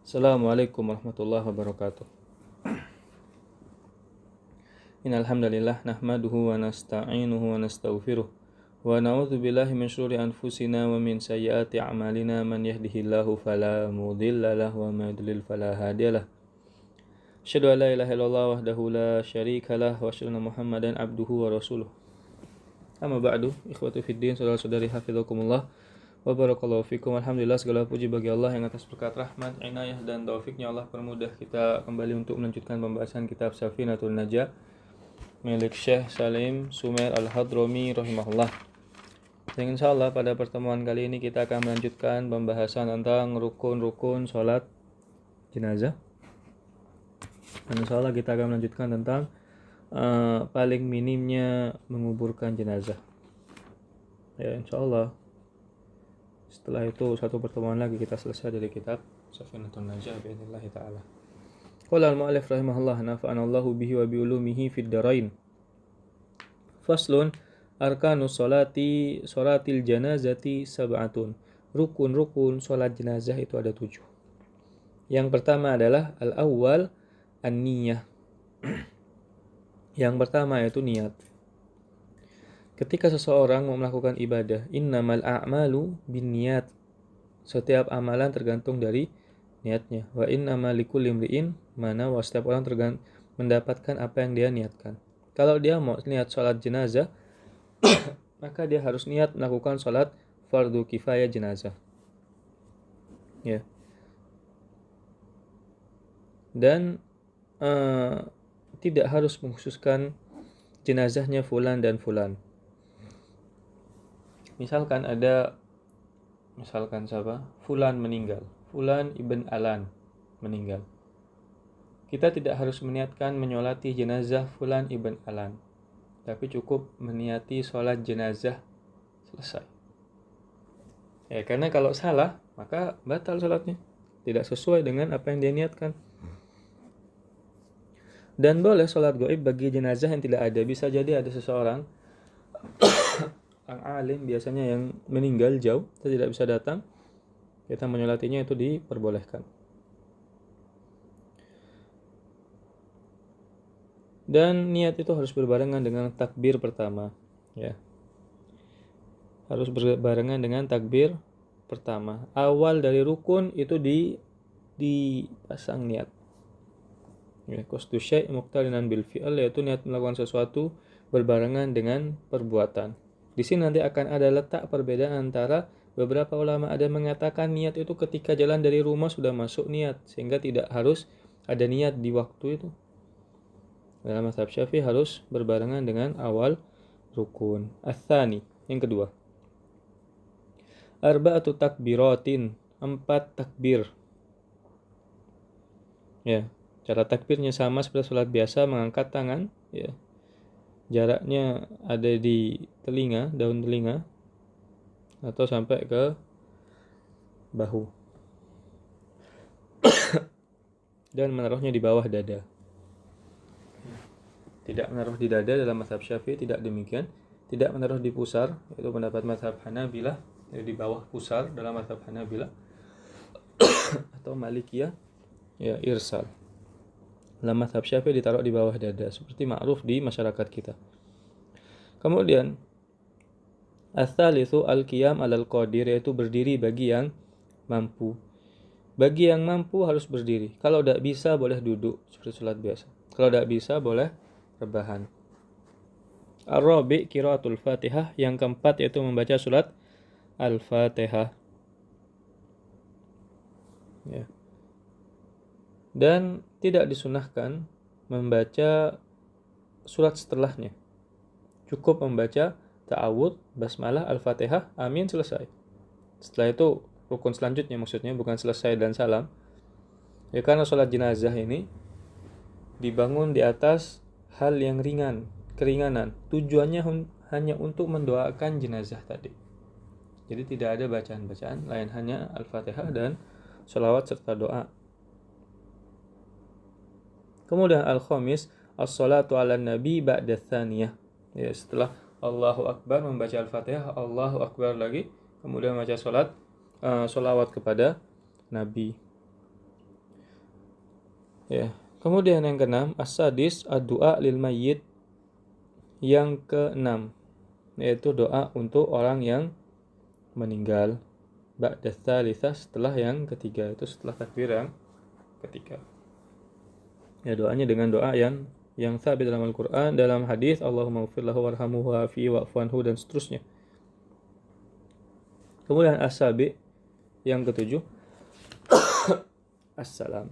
Assalamualaikum warahmatullahi wabarakatuh. Innal hamdalillah nahmaduhu wa nasta'inuhu wa nastaghfiruh wa na'udzu billahi min syururi anfusina wa min sayyiati a'malina man yahdihillahu fala mudilla lahu wa may yudlil fala hadiyalah. Asyhadu an la ilaha illallah wahdahu la syarika lah wa asyhadu anna Muhammadan abduhu wa rasuluh. Amma ba'du, ikhwati fid din, saudara-saudari hafizakumullah wa barakallahu fikum. Alhamdulillah, segala puji bagi Allah yang atas berkat rahmat, inayah dan taufiknya Allah permudah kita kembali untuk melanjutkan pembahasan kitab Safinatul Najah milik Syekh Salim Sumer Al-Hadrami rahimahullah. Dan insyaallah pada pertemuan kali ini kita akan melanjutkan pembahasan tentang rukun-rukun sholat jenazah. Dan insyaallah kita akan melanjutkan tentang paling minimnya menguburkan jenazah. Ya, insyaallah setelah itu satu pertemuan lagi kita selesai dari kitab Safinatul Najah bi'idznillah ta'ala. Qala al-mu'allif rahimahullah nafa'anallahu bihi wa bi'ulumihi fid darain. Faslun arkanus sholatil janazati sab'atun. Rukun-rukun sholat jenazah itu ada 7. Yang pertama adalah al-awwal an-niyah. Yang pertama yaitu niat. Ketika seseorang mau melakukan ibadah, innamal a'malu binniyat. Setiap amalan tergantung dari niatnya. Wa innamal likulli imri'in ma nawa. Setiap orang mendapatkan apa yang dia niatkan. Kalau dia mau niat sholat jenazah, maka dia harus niat melakukan sholat fardu kifayah jenazah. Ya. Dan tidak harus mengkhususkan jenazahnya fulan dan fulan. Misalkan siapa? Fulan meninggal. Fulan ibn Alan meninggal. Kita tidak harus meniatkan menyolati jenazah Fulan ibn Alan. Tapi cukup meniati sholat jenazah selesai. Ya, karena kalau salah, maka batal sholatnya. Tidak sesuai dengan apa yang dia niatkan. Dan boleh sholat gaib bagi jenazah yang tidak ada. Bisa jadi ada seseorang yang alim biasanya yang meninggal jauh, kita tidak bisa datang, kita menyolatinya itu diperbolehkan. Dan niat itu harus berbarengan dengan takbir pertama, ya. Harus berbarengan dengan takbir pertama. Awal dari rukun itu dipasang niat. Ya, qasdu syai' muqtarinan bil fi'l, yaitu niat melakukan sesuatu berbarengan dengan perbuatan. Di sini nanti akan ada letak perbedaan antara beberapa ulama. Ada mengatakan niat itu ketika jalan dari rumah sudah masuk niat, sehingga tidak harus ada niat di waktu itu. Dalam mazhab Syafi'i harus berbarengan dengan awal rukun. Ats-tsani, yang kedua. Arba'atu takbiratin, 4 takbir. Ya, cara takbirnya sama seperti salat biasa, mengangkat tangan, ya. Jaraknya ada di telinga, daun telinga, atau sampai ke bahu. Dan menaruhnya di bawah dada. Tidak menaruh di dada dalam mazhab Syafi'i, tidak demikian. Tidak menaruh di pusar, itu pendapat mazhab Hanabilah, di bawah pusar dalam mazhab Hanabilah. Atau Malikiyah, ya irsal. Dalam mazhab Syafi'i ditaruh di bawah dada, seperti ma'ruf di masyarakat kita. Kemudian ats-tsalitsu al-qiyam 'alal qadir, yaitu berdiri bagi yang mampu. Bagi yang mampu harus berdiri. Kalau tidak bisa boleh duduk seperti salat biasa. Kalau tidak bisa boleh rebahan. Ar-rabi' qiraatul Fatihah, yang keempat yaitu membaca surat Al-Fatihah. Ya. Dan tidak disunahkan membaca surat setelahnya. Cukup membaca ta'awudz, basmalah, Al-Fatihah, amin, selesai. Setelah itu rukun selanjutnya, maksudnya bukan selesai dan salam. Ya, karena sholat jenazah ini dibangun di atas hal yang keringanan. Tujuannya hanya untuk mendoakan jenazah tadi. Jadi tidak ada bacaan-bacaan lain, hanya Al-Fatihah dan sholawat serta doa. Kemudian al-khamis, as-salatu ala nabi ba'da tsaniyah. Ya, setelah Allahu Akbar membaca Al-Fatihah, Allahu Akbar lagi, kemudian membaca sholawat kepada Nabi. Ya. Kemudian yang keenam, as-sadis ad-du'a lil mayyit. Yang keenam, yaitu doa untuk orang yang meninggal. Ba'da tsalitsah, setelah yang ketiga, itu setelah takbir yang ketiga. Ya, doanya dengan doa yang sabit dalam Al-Qur'an, dalam hadis Allahumma ighfir lahu warhamhu wa'afihi wa'fu anhu dan seterusnya. Kemudian as-sabi yang ketujuh, assalam,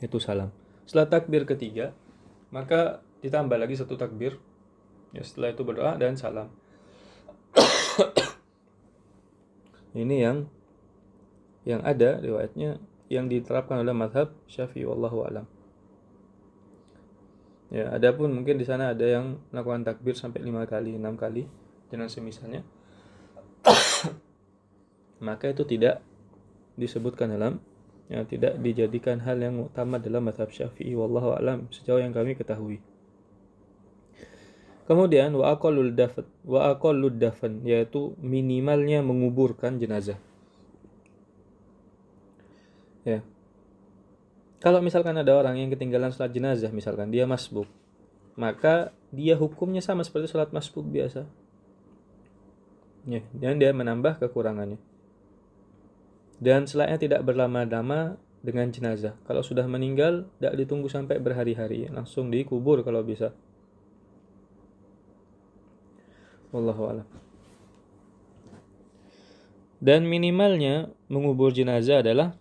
itu salam. Setelah takbir ketiga, maka ditambah lagi satu takbir. Ya, setelah itu berdoa dan salam. Ini yang ada riwayatnya yang diterapkan oleh mazhab Syafi'i wallahu alam. Ya, adapun mungkin di sana ada yang melakukan takbir sampai 5 kali, 6 kali dengan semisalnya. Maka itu tidak disebutkan dalam, ya, tidak dijadikan hal yang utama dalam mazhab Syafi'i wallahu alam sejauh yang kami ketahui. Kemudian wa aqallud dafn, yaitu minimalnya menguburkan jenazah. Ya. Kalau misalkan ada orang yang ketinggalan salat jenazah, misalkan dia masbuk, maka dia hukumnya sama seperti salat masbuk biasa. Ya, dan dia menambah kekurangannya. Dan selatnya tidak berlama-lama dengan jenazah. Kalau sudah meninggal, tidak ditunggu sampai berhari-hari, langsung dikubur kalau bisa. Wallahu a'lam. Dan minimalnya mengubur jenazah adalah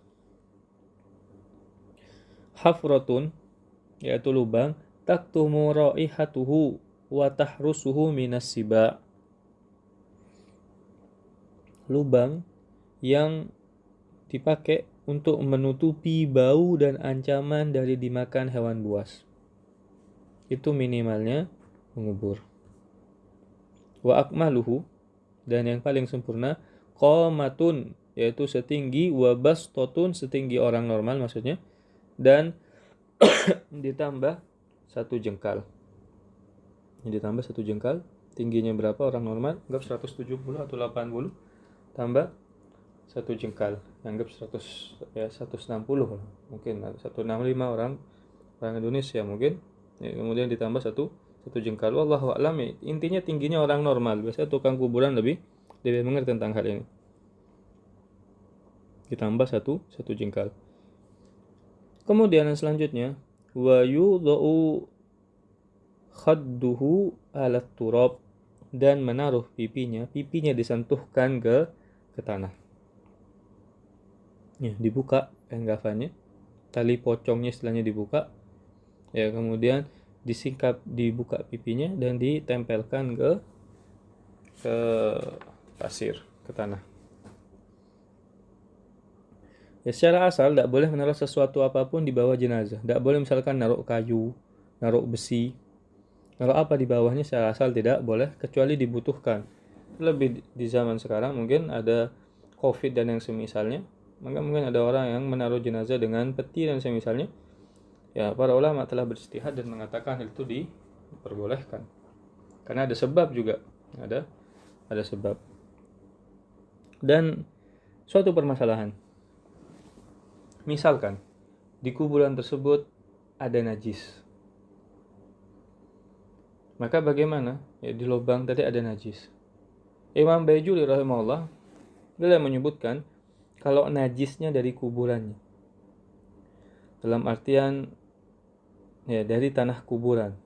hafratun, yaitu lubang, taktumu raihatuhu wa tahrusuhu minas siba. Lubang yang dipakai untuk menutupi bau dan ancaman dari dimakan hewan buas. Itu minimalnya mengubur. Wa akmaluhu, dan yang paling sempurna, qamatun, yaitu setinggi, wa bastotun, setinggi orang normal maksudnya, dan ditambah satu jengkal. Ditambah satu jengkal, tingginya berapa orang normal? Anggap 170 atau 80, tambah satu jengkal, anggap 100, ya 160 mungkin, 165 orang Indonesia mungkin. Ya, kemudian ditambah satu jengkal. Wallahu a'lam. Intinya tingginya orang normal. Biasanya tukang kuburan lebih mengerti tentang hal ini. Ditambah satu jengkal. Kemudian yang selanjutnya, wa yudha'u khadduhu alat turab, dan menaruh pipinya disentuhkan ke tanah. Ya, dibuka enggafannya, tali pocongnya istilahnya dibuka. Ya, kemudian dibuka pipinya dan ditempelkan ke pasir, ke tanah. Ya, secara asal tidak boleh menaruh sesuatu apapun di bawah jenazah. Tidak boleh misalkan naruh kayu, naruh besi, naruh apa di bawahnya, secara asal tidak boleh, kecuali dibutuhkan. Lebih di zaman sekarang mungkin ada COVID dan yang semisalnya, maka mungkin ada orang yang menaruh jenazah dengan peti dan semisalnya. Ya, para ulama telah beristihad dan mengatakan hal itu diperbolehkan. Karena ada sebab juga. Ada sebab. Dan suatu permasalahan. Misalkan di kuburan tersebut ada najis. Maka bagaimana? Ya, di lubang tadi ada najis. Imam Baijuli rahimahullah beliau menyebutkan kalau najisnya dari kuburannya. Dalam artian ya dari tanah kuburan,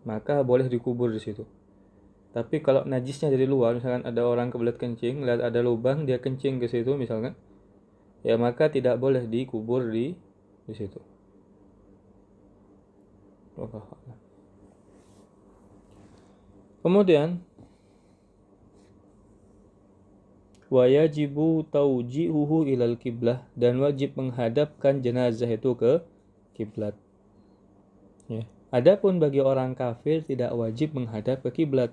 maka boleh dikubur di situ. Tapi kalau najisnya dari luar, misalkan ada orang kebelet kencing, lihat ada lubang, dia kencing ke situ misalkan, ya maka tidak boleh dikubur di situ. Kemudian wa yajibu taujihuhu ilal kiblah, dan wajib menghadapkan jenazah itu ke kiblat. Ya. Adapun bagi orang kafir tidak wajib menghadap ke kiblat.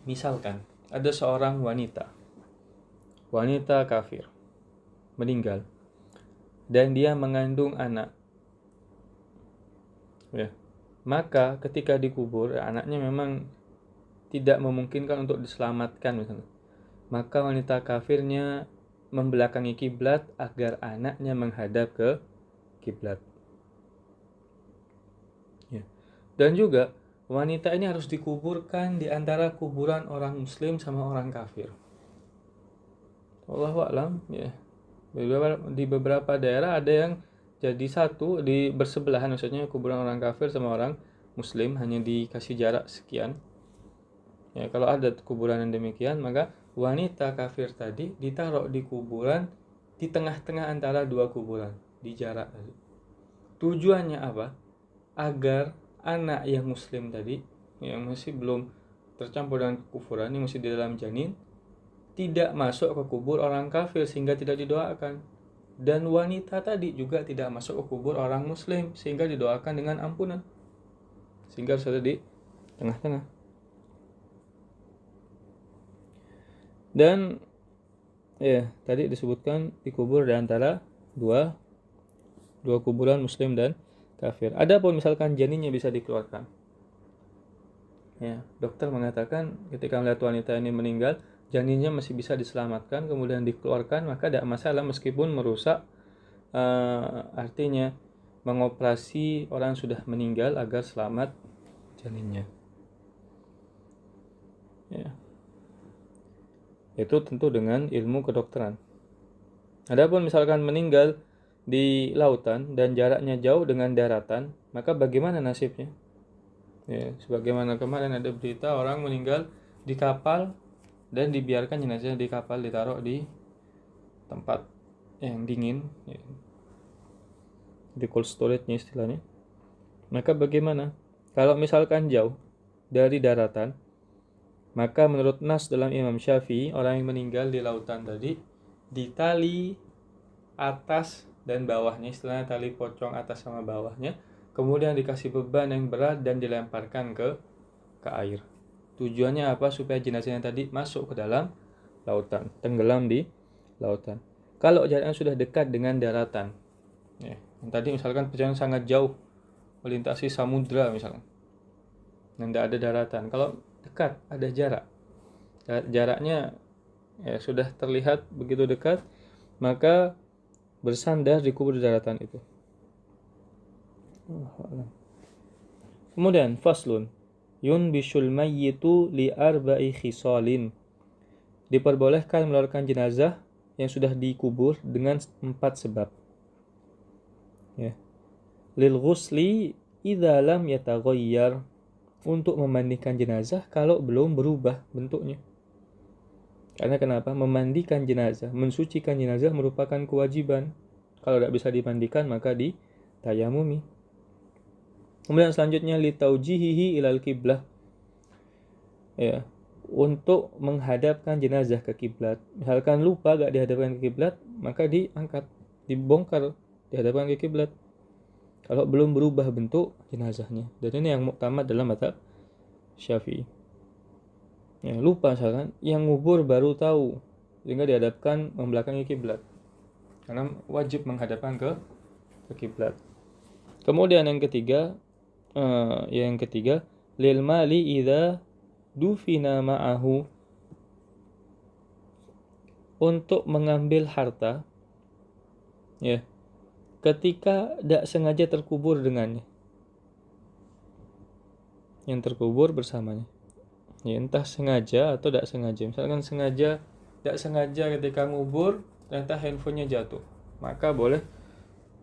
Misalkan ada seorang wanita kafir meninggal dan dia mengandung anak. Ya. Maka ketika dikubur, anaknya memang tidak memungkinkan untuk diselamatkan misalnya. Maka wanita kafirnya membelakangi kiblat agar anaknya menghadap ke kiblat. Ya. Dan juga wanita ini harus dikuburkan di antara kuburan orang muslim sama orang kafir. Wallahu a'lam, ya. Di beberapa daerah ada yang jadi satu di bersebelahan, maksudnya kuburan orang kafir sama orang muslim hanya dikasih jarak sekian. Ya, kalau ada kuburan yang demikian, maka wanita kafir tadi ditaruh di kuburan di tengah-tengah antara dua kuburan, di jarak tadi. Tujuannya apa? Agar anak yang muslim tadi, yang masih belum tercampur dengan kekufuran, yang masih di dalam janin, tidak masuk ke kubur orang kafir sehingga tidak didoakan. Dan wanita tadi juga tidak masuk ke kubur orang muslim sehingga didoakan dengan ampunan. Sehingga harus ada di tengah-tengah. Dan ya, tadi disebutkan dikubur di antara dua kuburan muslim dan kafir. Adapun misalkan janinnya bisa dikeluarkan. Ya, dokter mengatakan ketika melihat wanita ini meninggal, janinnya masih bisa diselamatkan, kemudian dikeluarkan, maka tidak masalah meskipun merusak, artinya mengoperasi orang sudah meninggal agar selamat janinnya. Ya. Itu tentu dengan ilmu kedokteran. Adapun misalkan meninggal di lautan dan jaraknya jauh dengan daratan, maka bagaimana nasibnya? Ya, sebagaimana kemarin ada berita orang meninggal di kapal dan dibiarkan jenazahnya di kapal, ditaruh di tempat yang dingin, ya, di cold storage-nya istilahnya. Maka bagaimana? Kalau misalkan jauh dari daratan, maka menurut nas dalam Imam Syafi'i, orang yang meninggal di lautan tadi ditali atas dan bawahnya, istilahnya tali pocong atas sama bawahnya, kemudian dikasih beban yang berat dan dilemparkan ke air. Tujuannya apa? Supaya jenazahnya tadi masuk ke dalam lautan, tenggelam di lautan. Kalau jaraknya sudah dekat dengan daratan, ya, yang tadi misalkan perjalanan sangat jauh, melintasi samudra misalkan, dan tidak ada daratan. Kalau dekat, ada jarak, jaraknya ya, sudah terlihat begitu dekat, maka bersandar di kubur daratan itu. Kemudian faslun yunbishul mayyitu li arba'i khisalin. Diperbolehkan mengeluarkan jenazah yang sudah dikubur dengan 4 sebab. Ya. Lil ghusli idza lam yataghayyar, untuk memandikan jenazah kalau belum berubah bentuknya. Karena kenapa? Memandikan jenazah, mensucikan jenazah merupakan kewajiban. Kalau tidak bisa dimandikan maka ditayamumi. Kemudian selanjutnya litaujihihi ilal kiblah. Ya, untuk menghadapkan jenazah ke kiblat. Misalkan lupa gak dihadapkan ke kiblat, maka diangkat, dibongkar, dihadapkan ke kiblat. Kalau belum berubah bentuk jenazahnya. Dan ini yang muktamad dalam mazhab Syafi'i. Ya, lupa misalkan, yang ngubur baru tahu, sehingga dihadapkan membelakangi kiblat. Karena wajib menghadapkan ke kiblat. Kemudian yang ketiga, lil mali idza dufina ma'ahu, untuk mengambil harta, ya, ketika tidak sengaja terkubur dengannya, yang terkubur bersamanya. Ya, entah sengaja atau tidak sengaja. Misalkan tidak sengaja ketika ngubur ternyata handphonenya jatuh, maka boleh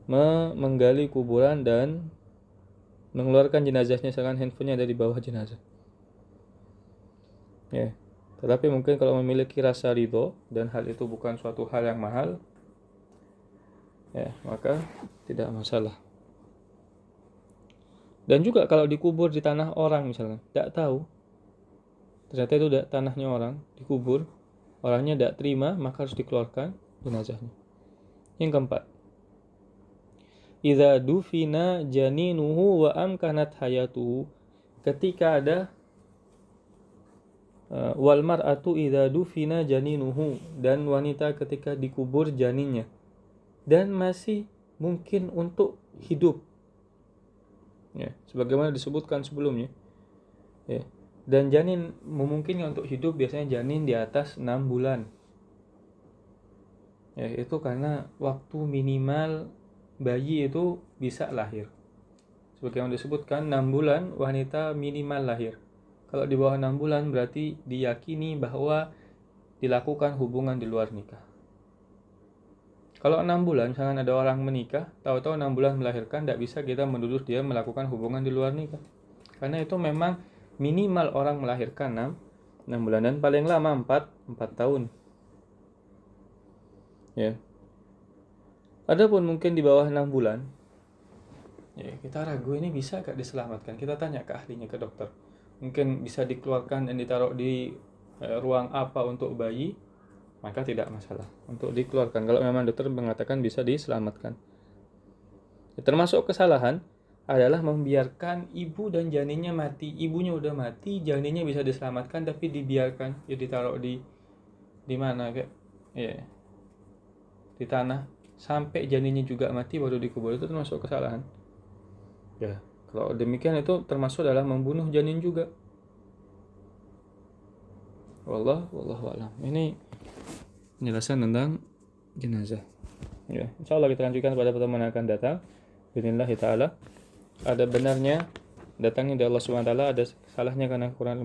menggali kuburan dan mengeluarkan jenazahnya, misalkan handphonenya ada di bawah jenazah. Ya, tetapi mungkin kalau memiliki rasa ridho dan hal itu bukan suatu hal yang mahal, ya, maka tidak masalah. Dan juga kalau dikubur di tanah orang misalkan, tidak tahu, ternyata itu tanahnya orang, dikubur, orangnya tidak terima, maka harus dikeluarkan jenazahnya. Yang keempat, idza dufina janinuhu wa amkanat hayatuhu, ketika ada wal mar'atu idza dufina janinuhu, dan wanita ketika dikubur janinnya dan masih mungkin untuk hidup, ya, sebagaimana disebutkan sebelumnya, ya. Dan janin memungkinkan untuk hidup biasanya janin di atas 6 bulan. Ya, itu karena waktu minimal bayi itu bisa lahir. Sebagaimana disebutkan 6 bulan wanita minimal lahir. Kalau di bawah 6 bulan berarti diyakini bahwa dilakukan hubungan di luar nikah. Kalau 6 bulan, misalkan ada orang menikah, tahu-tahu 6 bulan melahirkan, tidak bisa kita menuduh dia melakukan hubungan di luar nikah. Karena itu memang minimal orang melahirkan 6 bulan dan paling lama 4 tahun. Ya. Adapun mungkin di bawah 6 bulan, ya kita ragu ini bisa gak diselamatkan. Kita tanya ke ahlinya, ke dokter. Mungkin bisa dikeluarkan dan ditaruh di ruang apa untuk bayi, maka tidak masalah untuk dikeluarkan. Kalau memang dokter mengatakan bisa diselamatkan. Ya, termasuk kesalahan adalah membiarkan ibu dan janinnya mati. Ibunya udah mati, janinnya bisa diselamatkan tapi dibiarkan, ya ditaruh di mana kayak ya di tanah sampai janinnya juga mati baru dikubur. Itu termasuk kesalahan. Ya, kalau demikian itu termasuk dalam membunuh janin juga. Wallahu a'lam. Ini penjelasan tentang jenazah. Ya, insyaallah kita lanjutkan pada pertemuan yang akan datang. Bismillah taala. Ada benarnya datangnya dari Allah Subhanahu wa taala, ada salahnya karena kurang